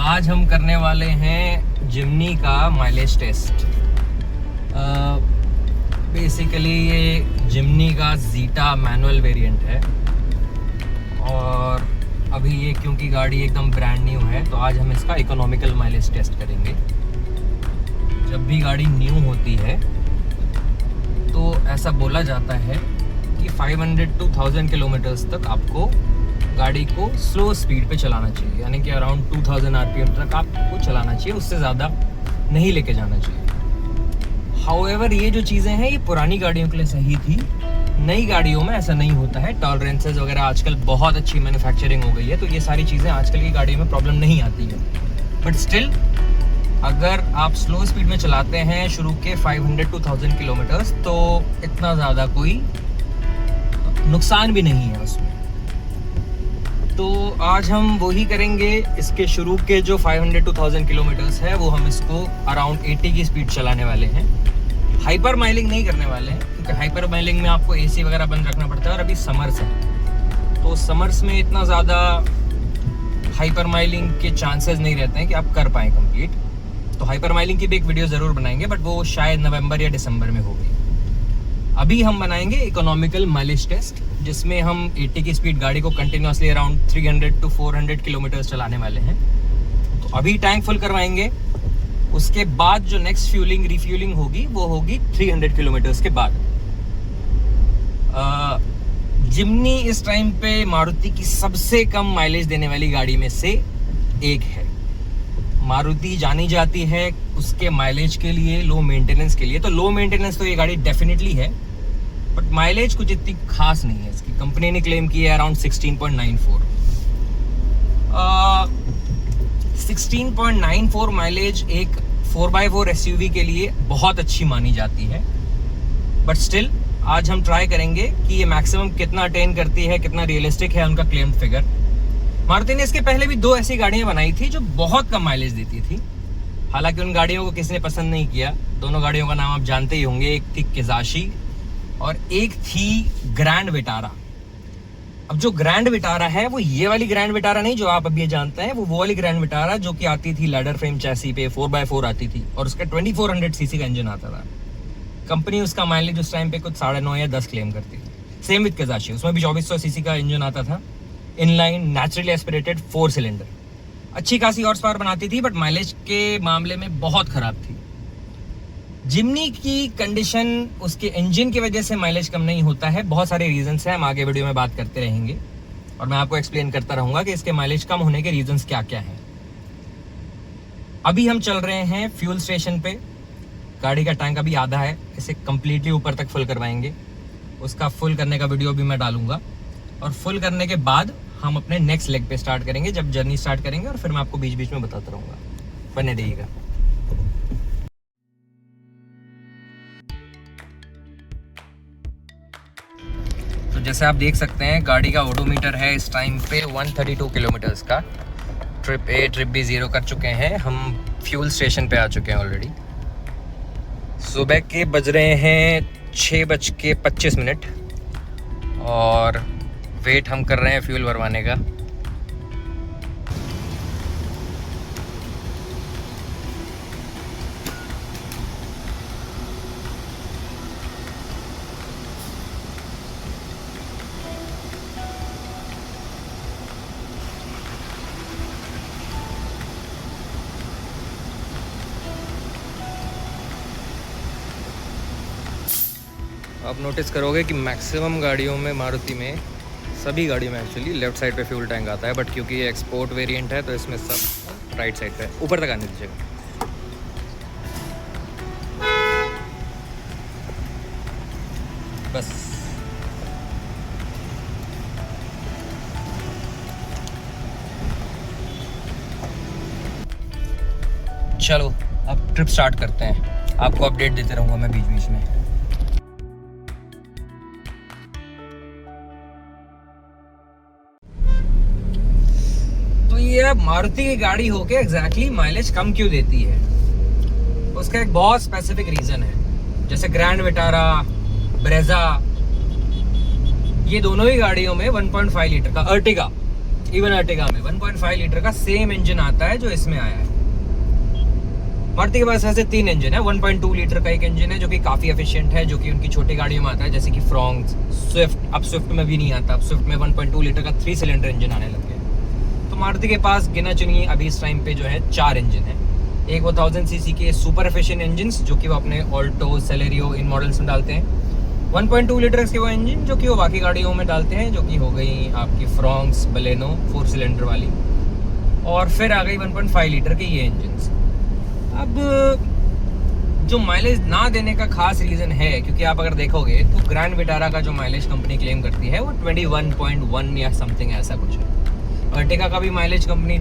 आज हम करने वाले हैं जिमनी का माइलेज टेस्ट। बेसिकली ये जिमनी का जीटा मैनुअल वेरिएंट है और अभी ये क्योंकि गाड़ी एकदम ब्रांड न्यू है तो आज हम इसका इकोनॉमिकल माइलेज टेस्ट करेंगे। जब भी गाड़ी न्यू होती है तो ऐसा बोला जाता है कि 500 to 1000 किलोमीटर्स तक आपको गाड़ी को स्लो स्पीड पे चलाना चाहिए, यानी कि अराउंड 2000 आरपीएम तक आपको चलाना चाहिए, उससे ज़्यादा नहीं लेके जाना चाहिए। हाउएवर ये जो चीज़ें हैं ये पुरानी गाड़ियों के लिए सही थी, नई गाड़ियों में ऐसा नहीं होता है। टॉलरेंसेस वगैरह आजकल बहुत अच्छी मैन्युफैक्चरिंग हो गई है तो ये सारी चीज़ें आजकल की गाड़ियों में प्रॉब्लम नहीं आती है। बट स्टिल अगर आप स्लो स्पीड में चलाते हैं शुरू के 500 to 1000 किलोमीटर्स तो इतना ज़्यादा कोई नुकसान भी नहीं है उसमें। तो आज हम वही करेंगे, इसके शुरू के जो 500 to 1000 किलोमीटर्स है वो हम इसको अराउंड 80 की स्पीड चलाने वाले हैं। हाइपर माइलिंग नहीं करने वाले हैं क्योंकि हाइपर माइलिंग में आपको एसी वगैरह बंद रखना पड़ता है और अभी समर्स है तो समर्स में इतना ज़्यादा हाइपर माइलिंग के चांसेस नहीं रहते हैं कि आप कर पाएँ कंप्लीट। तो हाइपर माइलिंग की भी एक वीडियो ज़रूर बनाएंगे बट वो शायद नवंबर या दिसंबर में होगी। अभी हम बनाएंगे इकोनॉमिकल माइलेज टेस्ट जिसमें हम 80 की स्पीड गाड़ी को कंटिन्यूसली अराउंड 300 to 400 किलोमीटर्स चलाने वाले हैं। तो अभी टैंक फुल करवाएंगे, उसके बाद जो नेक्स्ट फ्यूलिंग रिफ्यूलिंग होगी वो होगी 300 किलोमीटर्स के बाद। जिमनी इस टाइम पे मारुति की सबसे कम माइलेज देने वाली गाड़ी में से एक है। मारुति जानी जाती है उसके माइलेज के लिए, लो मेंटेनेंस के लिए। तो लो मेंटेनेंस तो ये गाड़ी डेफिनेटली है बट माइलेज कुछ इतनी खास नहीं है इसकी। कंपनी ने क्लेम किया है अराउंड 16.94। 16.94 माइलेज एक 4x4 एसयूवी के लिए बहुत अच्छी मानी जाती है बट स्टिल आज हम ट्राई करेंगे कि ये मैक्सिमम कितना अटेन करती है, कितना रियलिस्टिक है उनका क्लेम्ड फिगर। मारुति ने इसके पहले भी 2 ऐसी गाड़ियां बनाई थी जो बहुत कम माइलेज देती थी, हालांकि उन गाड़ियों को किसी ने पसंद नहीं किया। दोनों गाड़ियों का नाम आप जानते ही होंगे, एक थी किजाशी और एक थी ग्रैंड विटारा। अब जो ग्रैंड विटारा है वो ये वाली ग्रैंड विटारा नहीं जो आप अभी जानते हैं, वो वाली ग्रैंड विटारा जो कि आती थी लैडर फ्रेम चैसी पे, 4x4 आती थी और उसका 2400 सीसी का इंजन आता था। कंपनी उसका माइलेज उस टाइम पे कुछ 9.5 या 10 क्लेम करती थी। सेम विद किजाशी, उसमें भी 2400 सीसी का इंजन आता था, इनलाइन नेचुरली एस्पिरेटेड 4 सिलेंडर। अच्छी खासी हॉर्स पावर बनाती थी बट माइलेज के मामले में बहुत खराब थी। जिमनी की कंडीशन उसके इंजन की वजह से माइलेज कम नहीं होता है, बहुत सारे रीजंस हैं, हम आगे वीडियो में बात करते रहेंगे और मैं आपको एक्सप्लेन करता रहूंगा कि इसके माइलेज कम होने के रीजंस क्या क्या हैं। अभी हम चल रहे हैं फ्यूल स्टेशन पे, गाड़ी का टैंक अभी आधा है, इसे कंप्लीटली ऊपर तक फुल करवाएंगे। उसका फुल करने का वीडियो भी मैं डालूंगा और फुल करने के बाद हम अपने नेक्स्ट लेग पे स्टार्ट करेंगे, जब जर्नी स्टार्ट करेंगे और फिर मैं आपको बीच बीच में बताता रहूँगा, बने रहिएगा। तो जैसे आप देख सकते हैं गाड़ी का ओडोमीटर है इस टाइम पे 132 किलोमीटर्स का। ट्रिप ए ट्रिप बी 0 कर चुके हैं, हम फ्यूल स्टेशन पे आ चुके हैं ऑलरेडी। सुबह के बज रहे हैं 6:25 और वेट हम कर रहे हैं फ्यूल भरवाने का। आप नोटिस करोगे कि मैक्सिमम गाड़ियों में, मारुति में, सभी गाड़ियों में एक्चुअली लेफ्ट साइड पे फ्यूल टैंक आता है बट क्योंकि ये एक्सपोर्ट वेरिएंट है तो इसमें सब राइट साइड पे। ऊपर तक आने दीजिएगा। बस चलो अब ट्रिप स्टार्ट करते हैं, आपको अपडेट देते रहूँगा मैं बीच बीच में। ये मारुति की गाड़ी होके एग्जैक्टली माइलेज कम क्यों देती है, उसका एक बहुत स्पेसिफिक रीजन है। जैसे ग्रैंड विटारा, ब्रेजा, ये दोनों ही गाड़ियों में 1.5 लीटर का अर्टिगा इवन अर्टिगा में 1.5 लीटर का सेम इंजन आता है जो इसमें आया है। मारुति के पास ऐसे 3 इंजन है। 1.2 लीटर का एक इंजन है जो कि काफ़ी एफिशिएंट है, जो कि उनकी छोटी गाड़ियों में आता है, जैसे कि फ्रॉन्क्स, स्विफ्ट। अब स्विफ्ट में भी नहीं आता, अब स्विफ्ट में 1.2 लीटर का 3 सिलेंडर इंजन आने लग गया। तो मारुति के पास गिना चुनिए अभी इस टाइम पे जो है 4 इंजन है। एक वो 1000 सीसी के सुपर एफिशिएंट इंजन जो कि वो अपने ऑल्टो, सेलेरियो इन मॉडल्स में डालते हैं। 1.2 लीटर के वो इंजन जो कि वो बाकी गाड़ियों में डालते हैं, जो कि हो गई आपकी फ्रॉन्क्स, बलेनो 4 सिलेंडर वाली। और फिर आ गई 1.5 लीटर के ये इंजन। अब जो माइलेज ना देने का खास रीज़न है, क्योंकि आप अगर देखोगे तो ग्रैंड विटारा का जो माइलेज कंपनी क्लेम करती है वो 21.1 या समथिंग ऐसा कुछ है। अर्टिगा का भी माइलेज कंपनी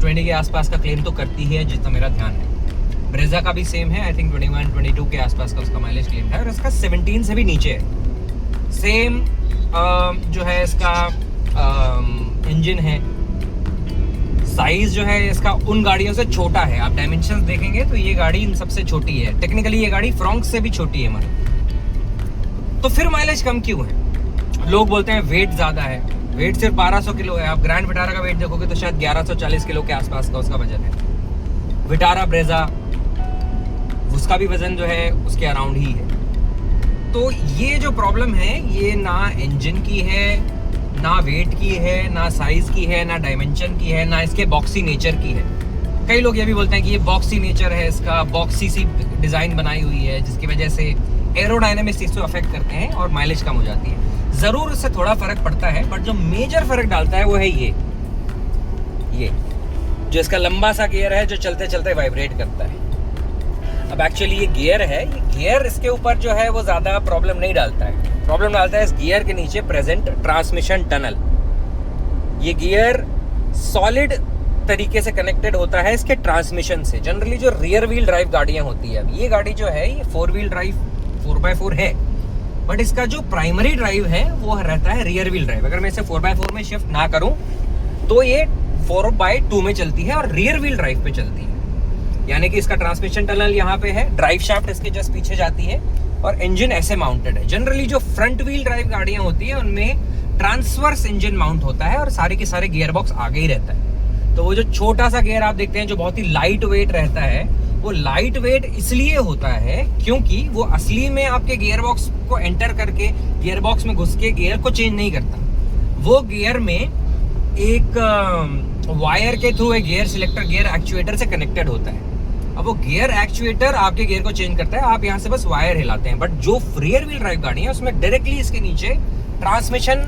20 के आसपास का क्लेम तो करती है, जितना मेरा ध्यान है। ब्रेजा का भी सेम है, आई थिंक 21-22 के आसपास का उसका माइलेज क्लेम है, और इसका 17 से भी नीचे है। सेम जो है इसका इंजन है। साइज जो है इसका उन गाड़ियों से छोटा है। आप डायमेंशंस देखेंगे तो ये गाड़ी इन सबसे छोटी है। टेक्निकली ये गाड़ी फ्रॉन्क्स से भी छोटी है हमारी। तो फिर माइलेज कम क्यों है? लोग बोलते हैं वेट ज़्यादा है। वेट सिर्फ 1200 किलो है। आप ग्रैंड विटारा का वेट देखोगे तो शायद 1140 किलो के आसपास का उसका वजन है। विटारा, ब्रेजा, उसका भी वजन जो है उसके अराउंड ही है। तो ये जो प्रॉब्लम है ये ना इंजन की है, ना वेट की है, ना साइज की है, ना डायमेंशन की है, ना इसके बॉक्सी नेचर की है। कई लोग ये भी बोलते हैं कि ये बॉक्सी नेचर है इसका, बॉक्सी सी डिज़ाइन बनाई हुई है, जिसकी वजह से एरोडायनेमिक्स इसको अफेक्ट करते हैं और माइलेज कम हो जाती है। ज़रूर इससे थोड़ा फ़र्क पड़ता है, बट जो मेजर फ़र्क डालता है वो है ये जो इसका लंबा सा गियर है जो चलते चलते वाइब्रेट करता है। अब एक्चुअली ये गियर है, ये गियर इसके ऊपर जो है वो ज़्यादा प्रॉब्लम नहीं डालता है। प्रॉब्लम डालता है इस गियर के नीचे प्रेजेंट ट्रांसमिशन टनल। ये गियर सॉलिड तरीके से कनेक्टेड होता है इसके ट्रांसमिशन से। जनरली जो रियर व्हील ड्राइव गाड़ियां होती है, अब ये गाड़ी जो है ये 4 व्हील ड्राइव 4x4 है, बट इसका जो प्राइमरी ड्राइव है वो रहता है रियर व्हील ड्राइव। अगर मैं इसे 4x4 में शिफ्ट ना करूं तो ये 4x2 में चलती है और रियर व्हील ड्राइव पे चलती है। यानी कि इसका ट्रांसमिशन टनल यहाँ पे है, ड्राइव शाफ्ट इसके जस्ट पीछे जाती है और इंजन ऐसे माउंटेड है। जनरली जो फ्रंट व्हील ड्राइव गाड़ियां होती है उनमें ट्रांसवर्स इंजन माउंट होता है और सारे के सारे गियर बॉक्स आगे ही रहता है। तो वो जो छोटा सा गियर आप देखते हैं जो बहुत ही लाइट वेट रहता है, वो लाइट वेट इसलिए होता है क्योंकि वो असली में आपके गियर बॉक्स को एंटर करके गियर बॉक्स में घुस के गियर को चेंज नहीं करता। वो गियर में एक वायर के थ्रू एक गियर सिलेक्टर, गियर एक्चुएटर से कनेक्टेड होता है। अब वो गियर एक्चुएटर आपके गियर को चेंज करता है, आप यहाँ से बस वायर हिलाते हैं। बट जो रियर व्हील ड्राइव गाड़ी है उसमें डायरेक्टली इसके नीचे ट्रांसमिशन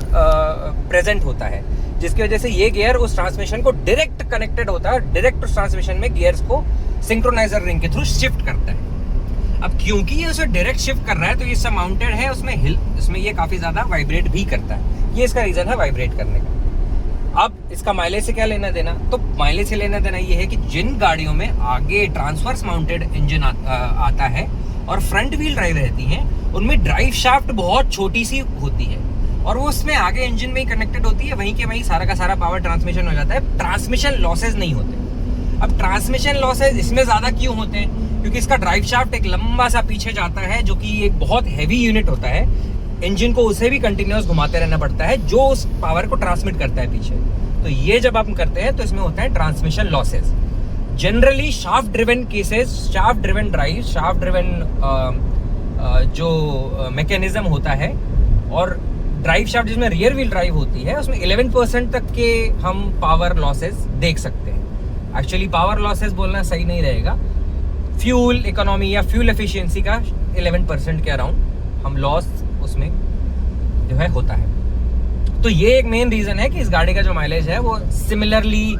प्रेजेंट होता है, जिसकी वजह से ये गियर उस ट्रांसमिशन को डायरेक्ट कनेक्टेड होता है। डायरेक्ट उस ट्रांसमिशन में गियर्स को सिंक्रोनाइजर रिंग के थ्रू शिफ्ट करता है। अब क्योंकि ये उसे डायरेक्ट शिफ्ट कर रहा है तो ये सब माउंटेड है, उसमें ये काफी ज्यादा वाइब्रेट भी करता है। ये इसका रीजन है वाइब्रेट करने का। अब इसका माइलेज से क्या लेना देना? तो माइलेज से लेना देना ये है कि जिन गाड़ियों में आगे ट्रांसवर्स माउंटेड इंजन आता है और फ्रंट व्हील ड्राइव रहती हैं, उनमें ड्राइव शाफ्ट बहुत छोटी सी होती है और वो उसमें आगे इंजन में ही कनेक्टेड होती है। वहीं के वहीं सारा का सारा पावर ट्रांसमिशन हो जाता है। ट्रांसमिशन लॉसेज नहीं होते। अब ट्रांसमिशन लॉसेज इसमें ज़्यादा क्यों होते हैं? क्योंकि इसका ड्राइव शाफ्ट एक लंबा सा पीछे जाता है, जो कि एक बहुत हैवी यूनिट होता है। इंजन को उसे भी कंटिन्यूअस घुमाते रहना पड़ता है जो उस पावर को ट्रांसमिट करता है पीछे। तो ये जब आप करते हैं तो इसमें होता है transmission losses. Generally shaft driven cases, shaft driven drive, shaft driven जो मैकेनिज्म होता है और ड्राइव शाफ्ट जिसमें रियर व्हील ड्राइव होती है, उसमें 11% तक के हम पावर लॉसेज देख सकते हैं। एक्चुअली पावर लॉसेज बोलना सही नहीं रहेगा, फ्यूल इकोनॉमी या फ्यूल एफिशिएंसी का 11% के अराउंड हम लॉस उसमें जो है होता है। तो ये एक मेन रीजन है कि इस गाड़ी का जो माइलेज है वो सिमिलरली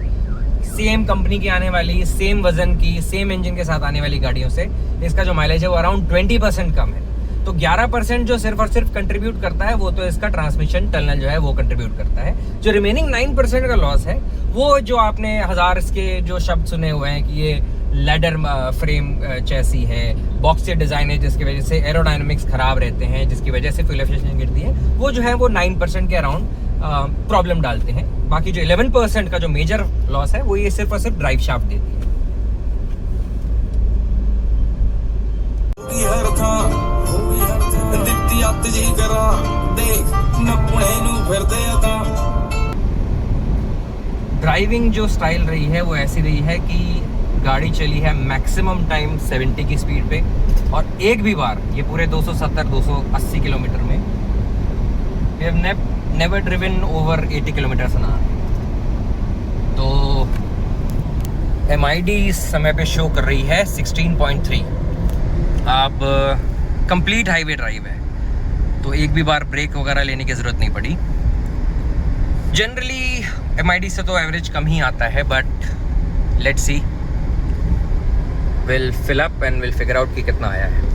सेम कंपनी की आने वाली, सेम वजन की, सेम इंजन के साथ आने वाली गाड़ियों से इसका जो माइलेज है वो अराउंड 20% कम है। तो 11% जो सिर्फ और सिर्फ कंट्रीब्यूट करता है वो तो इसका ट्रांसमिशन टनल जो है वो कंट्रीब्यूट करता है। जो रिमेनिंग 9% का लॉस है वो जो आपने 1000 इसके जो शब्द सुने हुए हैं कि ये लैडर फ्रेम चैसी है, बॉक्सी डिजाइन है जिसकी वजह से एरोडायनेमिक्स खराब रहते हैं, जिसकी वजह से फ्यूल एफिशिएंसी गिरती है, वो जो है वो 9% के अराउंड प्रॉब्लम डालते हैं। बाकी जो 11% का जो मेजर लॉस है वो ये सिर्फ और सिर्फ ड्राइव शाफ्ट देती है। ड्राइविंग जो स्टाइल रही है वो ऐसी रही है कि गाड़ी चली है मैक्सिमम टाइम 70 की स्पीड पे, और एक भी बार ये पूरे 270-280 किलोमीटर में we have never driven over 80 kilometres an hour. तो MID इस समय पे शो कर रही है 16.3। अब कंप्लीट हाईवे ड्राइव है, तो एक भी बार ब्रेक वगैरह लेने की ज़रूरत नहीं पड़ी। जनरली MID से तो एवरेज कम ही आता है, but let's see, will fill up and will figure out कि कितना आया है।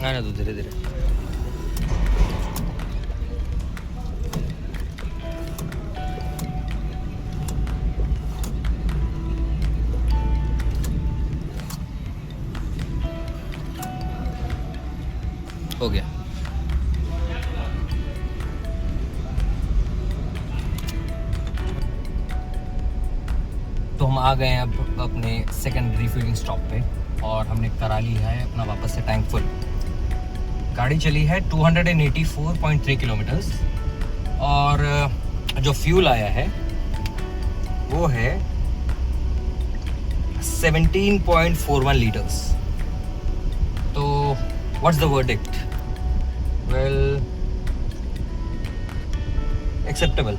आने दो धीरे धीरे। हो गया। तो हम आ गए हैं अब अपने सेकंड रिफिलिंग स्टॉप पे, और हमने करा ली है अपना वापस से टैंक फुल। गाड़ी चली है 284.3 किलोमीटर्स, और जो फ्यूल आया है वो है 17.41 लीटर्स। तो what's the verdict? Well, acceptable.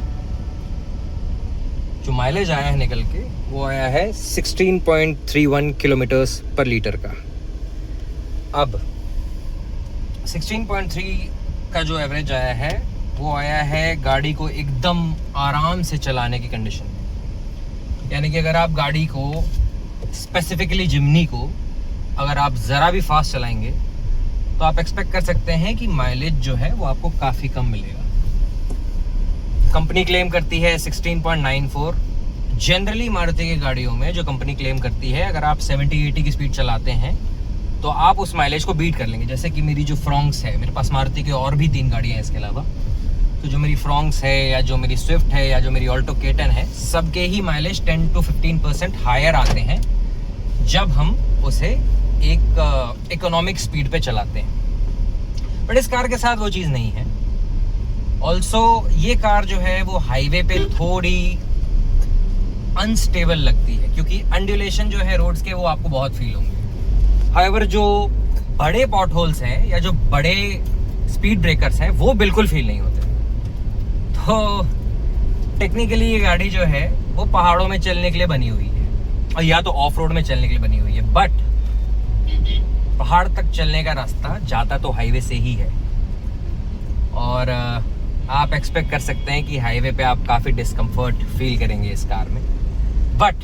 जो माइलेज आया है निकल के वो आया है 16.31 किलोमीटर्स पर लीटर का। अब 16.3 का जो एवरेज आया है वो आया है गाड़ी को एकदम आराम से चलाने की कंडीशन में। यानी कि अगर आप गाड़ी को, स्पेसिफिकली जिम्नी को, अगर आप ज़रा भी फास्ट चलाएंगे तो आप एक्सपेक्ट कर सकते हैं कि माइलेज जो है वो आपको काफ़ी कम मिलेगा। कंपनी क्लेम करती है 16.94। जनरली मारुति की गाड़ियों में जो कंपनी क्लेम करती है, अगर आप 70-80 की स्पीड चलाते हैं तो आप उस माइलेज को बीट कर लेंगे। जैसे कि मेरी जो फ्रॉन्क्स है, मेरे पास मारुति की और भी 3 गाड़ियाँ हैं इसके अलावा, तो जो मेरी फ्रॉन्क्स है या जो मेरी स्विफ्ट है या जो मेरी ऑल्टो K10 है, सबके ही माइलेज 10 to 15% हायर आते हैं जब हम उसे एक इकोनॉमिक स्पीड पे चलाते हैं। बट इस कार के साथ वो चीज़ नहीं है। ऑल्सो ये कार जो है वो हाईवे पे थोड़ी अनस्टेबल लगती है, क्योंकि अंडुलेशन जो है रोड्स के वो आपको बहुत फील होंगे। हाउएवर जो बड़े पॉट होल्स हैं या जो बड़े स्पीड ब्रेकर्स हैं वो बिल्कुल फील नहीं होते। तो टेक्निकली ये गाड़ी जो है वो पहाड़ों में चलने के लिए बनी हुई है, और या तो ऑफ रोड में चलने के लिए बनी हुई है, बट पहाड़ तक चलने का रास्ता जाता तो हाईवे से ही है। और आप एक्सपेक्ट कर सकते हैं कि हाईवे पे आप काफ़ी डिस्कम्फर्ट फील करेंगे इस कार में, but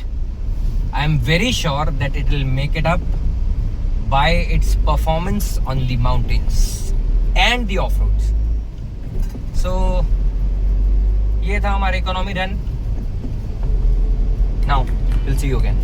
I am very sure that it will make it up by its performance on the mountains and the off-roads. So ये था हमारा economy run. Now we'll see you again.